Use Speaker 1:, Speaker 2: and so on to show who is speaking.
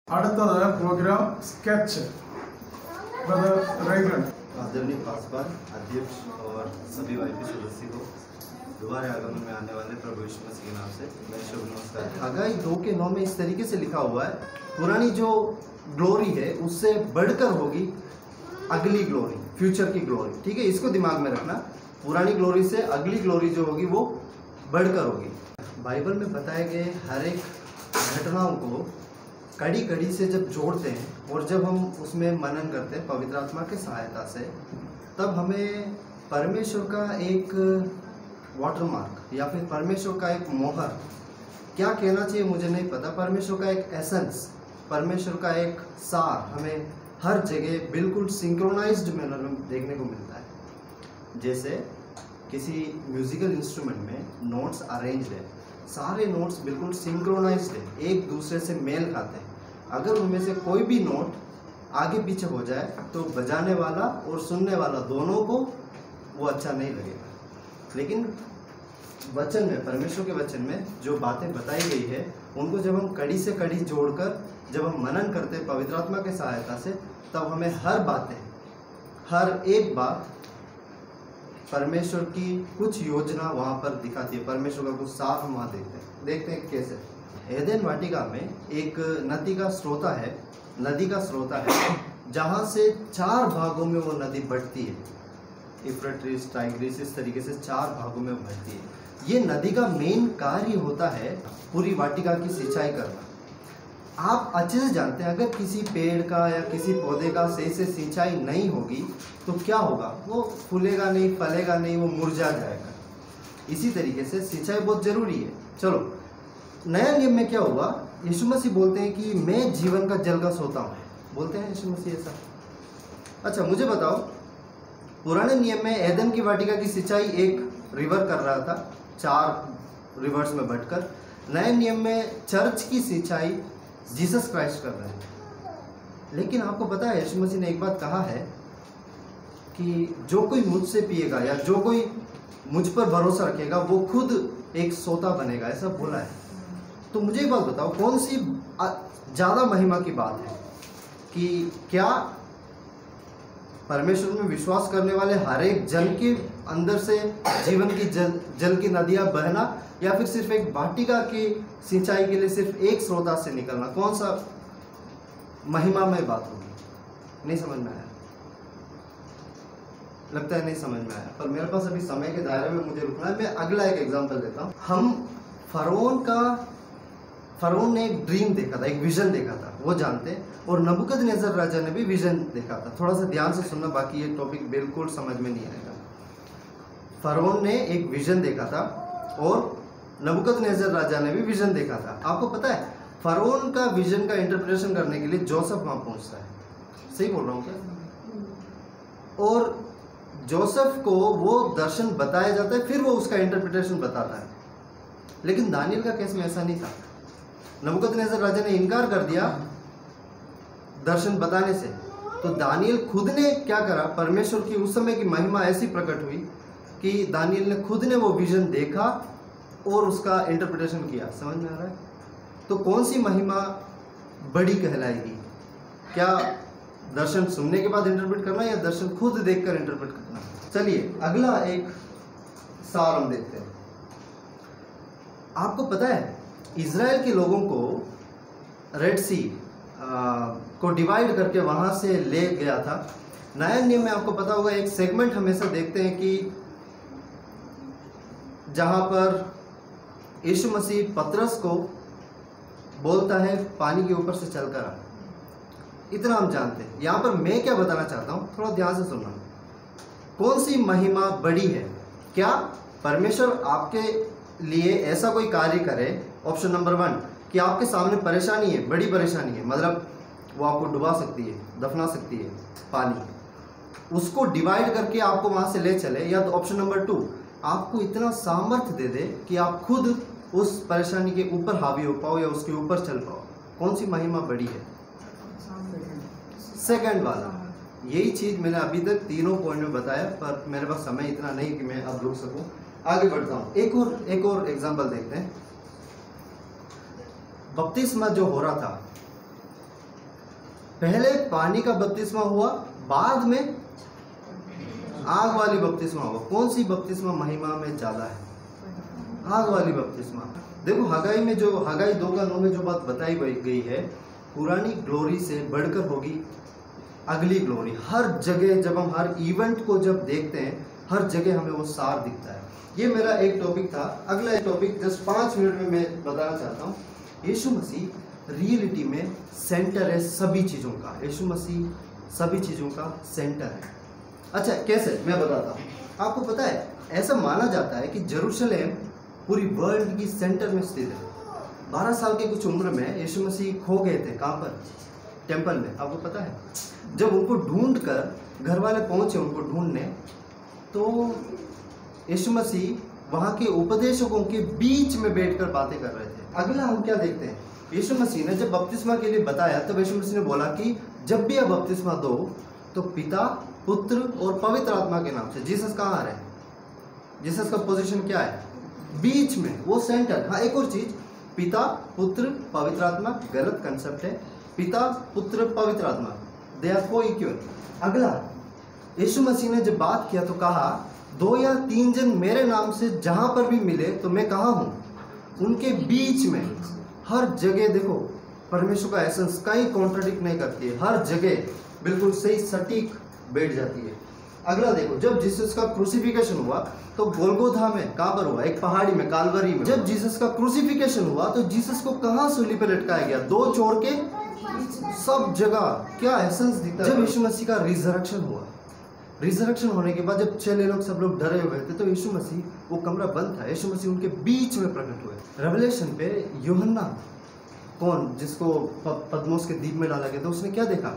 Speaker 1: അടുത്തത് programme sketch brother रैगन।
Speaker 2: आदरणीय पासवान अध्यक्ष और सभी वाईपी सदस्य को दोबारा आगमन में आने वाले प्रभु यीशु मसीह के नाम से मैं शुभ नमस्कार। हगाई 2:9 में इस तरीके से लिखा हुआ है, पुरानी जो ग्लोरी है उससे बढ़कर होगी अगली ग्लोरी, फ्यूचर की ग्लोरी। ठीक है, इसको दिमाग में रखना, पुरानी ग्लोरी से अगली ग्लोरी जो होगी वो बढ़कर होगी। बाइबल में बताए गए हर एक घटनाओं को कड़ी कड़ी से जब जोड़ते हैं और जब हम उसमें मनन करते हैं पवित्र आत्मा की सहायता से, तब हमें परमेश्वर का एक वाटरमार्क या फिर परमेश्वर का एक मोहर, क्या कहना चाहिए मुझे नहीं पता, परमेश्वर का एक एसेंस, परमेश्वर का एक सार हमें हर जगह बिल्कुल सिंक्रोनाइज्ड मैनर में देखने को मिलता है। जैसे किसी म्यूजिकल इंस्ट्रूमेंट में नोट्स अरेंज्ड है, सारे नोट्स बिल्कुल सिंक्रोनाइज्ड है, एक दूसरे से मेल खाते हैं। अगर उनमें से कोई भी नोट आगे पीछे हो जाए तो बजाने वाला और सुनने वाला दोनों को वो अच्छा नहीं लगेगा। लेकिन वचन में, परमेश्वर के वचन में जो बातें बताई गई है, उनको जब हम कड़ी से कड़ी जोड़कर जब हम मनन करते हैं पवित्र आत्मा की सहायता से, तब हमें हर बातें, हर एक बात परमेश्वर की कुछ योजना वहाँ पर दिखाती है, परमेश्वर का कुछ साफ हम वहाँ देखते हैं कैसे। एदेन वाटिका में एक नदी का स्रोता है जहाँ से 4 भागों में वो नदी बढ़ती है, यूफ्रेटिस, टाइग्रिस, इस तरीके से 4 भागों में बढ़ती है। ये नदी का मेन कार्य होता है पूरी वाटिका की सिंचाई करना। आप अच्छे से जानते हैं, अगर किसी पेड़ का या किसी पौधे का सही से सिंचाई नहीं होगी तो क्या होगा, वो फूलेगा नहीं, फलेगा नहीं, वो मुरझा जाएगा। इसी तरीके से सिंचाई बहुत जरूरी है। चलो, नया नियम में क्या हुआ, यीशु मसीह बोलते हैं कि मैं जीवन का जल का सोता हूँ, बोलते हैं यीशु मसीह ऐसा। अच्छा, मुझे बताओ, पुराने नियम में एदन की वाटिका की सिंचाई एक रिवर कर रहा था, 4 रिवर्स में बढ़कर। नए नियम में चर्च की सिंचाई जीसस क्राइस्ट कर रहे हैं। लेकिन आपको पता है, यीशु मसीह ने एक बात कहा है कि जो कोई मुझसे पिएगा या जो कोई मुझ पर भरोसा रखेगा वो खुद एक सोता बनेगा, ऐसा बोला है। तो मुझे एक बात बताओ, कौन सी ज़्यादा महिमा की बात है कि क्या परमेश्वर में विश्वास करने वाले हर एक जन के अंदर से जीवन की जल की नदियाँ बहना, या फिर सिर्फ एक वाटिका की सिंचाई के लिए सिर्फ एक स्रोता से निकलना, कौन सा महिमामय बात होगी? नहीं समझ में आया, लगता है नहीं समझ में आया। पर मेरे पास अभी समय के दायरे में मुझे रुकना है। मैं अगला एक एग्जांपल देता हूँ। हम फरोन ने एक ड्रीम देखा था, एक विजन देखा था, वो जानते हैं। और नबूकदनेस्सर राजा ने भी विजन देखा था। थोड़ा सा ध्यान से सुनना, बाकी ये टॉपिक बिल्कुल समझ में नहीं आएगा। फरोन ने एक विजन देखा था और नबूकदनेस्सर राजा ने भी विजन देखा था। आपको पता है, फरोन का विजन का इंटरप्रिटेशन करने के लिए जोसेफ वहां पहुंचता है, सही बोल रहा हूँ क्या? और जोसेफ को वो दर्शन बताया जाता है, फिर वो उसका इंटरप्रिटेशन बताता है। लेकिन दानियल का केस में ऐसा नहीं था। नबूकदनेस्सर राजा ने इनकार कर दिया दर्शन बताने से, तो दानियल खुद ने क्या करा, परमेश्वर की उस समय की महिमा ऐसी प्रकट हुई कि दानियल ने खुद ने वो विजन देखा और उसका इंटरप्रिटेशन किया। समझ में आ रहा है? तो कौन सी महिमा बड़ी कहलाएगी? क्या दर्शन सुनने के बाद इंटरप्रेट करना या दर्शन खुद देखकर इंटरप्रेट करना? चलिए अगला एक सार हम देखते हैं। आपको पता है, इज़राइल के लोगों को रेड सी को डिवाइड करके वहां से ले गया था। नया नियम में आपको पता होगा, एक सेगमेंट हमेशा देखते हैं कि जहां पर यीशु मसीह पतरस को बोलता है पानी के ऊपर से चलकर आ। इतना हम जानते हैं। यहाँ पर मैं क्या बताना चाहता हूँ, थोड़ा ध्यान से सुनना। कौन सी महिमा बड़ी है? क्या परमेश्वर आपके लिए ऐसा कोई कार्य करे, ऑप्शन नंबर 1, कि आपके सामने परेशानी है, बड़ी परेशानी है, मतलब वो आपको डुबा सकती है, दफना सकती है पानी, उसको डिवाइड करके आपको वहाँ से ले चले, या तो ऑप्शन नंबर 2, आपको इतना सामर्थ्य दे दे कि आप खुद उस परेशानी के ऊपर हावी हो पाओ या उसके ऊपर चल पाओ। कौन सी महिमा बड़ी है? सेकंड वाला। यही चीज़ मैंने अभी तक तीनों पॉइंट में बताया, पर मेरे पास समय इतना नहीं कि मैं अब रुक सकूं। आगे बढ़ता हूँ। एक और एग्जांपल देखते हैं। बपतिस्मा जो हो रहा था, पहले पानी का बपतिस्मा हुआ, बाद में आग वाली बपतिस्मा हुआ। कौन सी बपतिस्मा महिमा में ज्यादा है? आग वाली बपतिस्मा। देखो हगाई में जो हगाई 2:9 में जो बात बताई गई है, पुरानी ग्लोरी से बढ़कर होगी अगली ग्लोरी। हर जगह जब हम हर इवेंट को जब देखते हैं, हर जगह हमें वो सार दिखता है। ये मेरा एक टॉपिक था। अगला एक टॉपिक जस्ट 5 मिनट में मैं बताना चाहता हूँ। यीशु मसीह रियलिटी में सेंटर है सभी चीज़ों का। यीशु मसीह सभी चीज़ों का सेंटर है। अच्छा कैसे, मैं बताता हूँ। आपको पता है, ऐसा माना जाता है कि जेरूशलेम पूरी वर्ल्ड की सेंटर में स्थित है। 12 साल के कुछ उम्र में यीशु मसीह खो गए थे। कहाँ पर? टेम्पल में। आपको पता है, जब उनको ढूंढ कर घर वाले पहुंचे उनको ढूंढने, तो यीशु मसीह वहाँ के उपदेशकों के बीच में बैठकर बातें कर रहे थे। अगला हम क्या देखते हैं, यीशु मसीह ने जब बपतिस्मा के लिए बताया, तब यीशु मसीह ने बोला कि जब भी आप बपतिस्मा दो तो पिता, पुत्र और पवित्र आत्मा के नाम से। जीसस कहाँ है? जीसस का पोजीशन क्या है? बीच में, वो सेंटर। हाँ, एक और चीज, पिता, पुत्र, पवित्र आत्मा गलत कंसेप्ट है। पिता, पुत्र, पवित्र आत्मा, दे आर को-इक्वल। अगला, यीशु मसीह ने जब बात किया तो कहा, 2 या 3 जन मेरे नाम से जहां पर भी मिले तो मैं कहाँ हूं? उनके बीच में। हर जगह देखो परमेश्वर का एसेंस कहीं कॉन्ट्राडिक्ट नहीं करती है, हर जगह बिल्कुल सही सटीक बैठ जाती है। अगला देखो, जब जीसस का क्रूसिफिकेशन हुआ तो गोलगोथा में, कहाँ पर हुआ? एक पहाड़ी में, कालवरी में। जब जीसस का क्रूसिफिकेशन हुआ तो जीसस को कहाँ सूली पर लटकाया गया? 2 छोड़ के सब जगह। क्या एसेंस दिखता है? जब यीशु मसीह का रिजरेक्शन हुआ, रिजरेक्शन होने के बाद जब चेले लोग सब लोग डरे हुए थे, तो यीशु मसीह, वो कमरा बंद था, यीशु मसीह उनके बीच में प्रकट हुए। रेवलेशन पे यूहन्ना, कौन जिसको पद्मोस के द्वीप में डाला गया था, उसने क्या देखा?